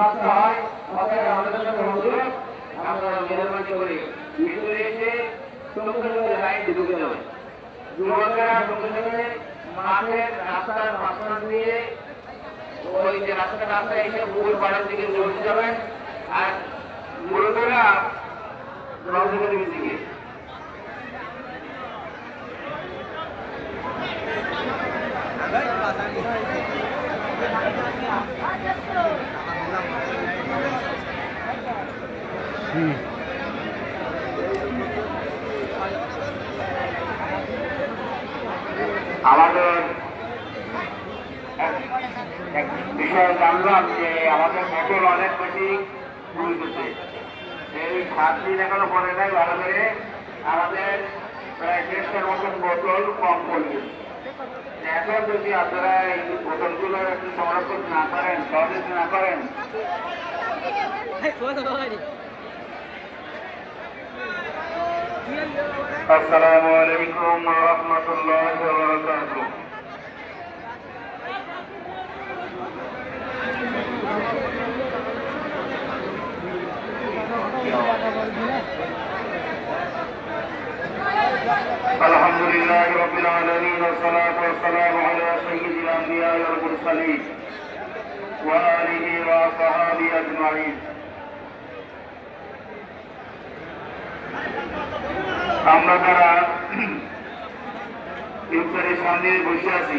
রাস্তা হয় অতএব আমাদের জন্য অনুরোধ আপনারা মেহরবানি করে ভিতরে এসে সঙ্গে সঙ্গে লাইন ঢুকে যাবে। যুবকেরা সঙ্গে সঙ্গে মাঠের রাস্তার মাঝখান দিয়ে ওই যে রাস্তা এসে পুকুর পাড়ের দিকে চলে যাবেন আর মুরব্বীরা রংপুরের দিকে। আমাদের বিষয় জানলাম যে আমাদের পেট্রোল অনেক বেশি ঘুরতেছে, এই 7 দিন এখনো পরে নাই ভালো করে আমাদের প্রায় 1.5 মতন বোতল কম পড়বে। এখন যদি আপনারা এই বোতলগুলো একটু সংরক্ষণ না করেন, সহযোগিতা না করেন, আসসালামু আলাইকুম ওয়া রাহমাতুল্লাহি ওয়া বারাকাতুহু। আলহামদুলিল্লাহি রাব্বিল আলামিন ওয়া সলাতু ওয়া সালামু আলা সাইয়্যিদিল আমবিয়া ওয়াল মুরসালিন ওয়া আলিহি ওয়া সাহবিহি আজমাইন। আমরা যারা ইফতারের সামনে বসে আছি,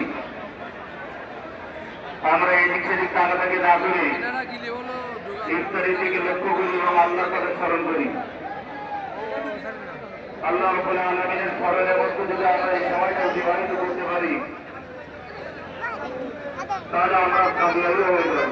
আমরা এদিক সেদিক তাকাতাকি না করে ইফতারের দিকে লক্ষ্য করি এবং আল্লাহর কথা স্মরণ করি। আল্লাহ রাব্বুল আলামিনের ফরজের মধ্যে যদি আমরা এই সময়টা অতিবাহিত করতে পারি তাহলে আমরা কামিয়াবি হয়ে যাব।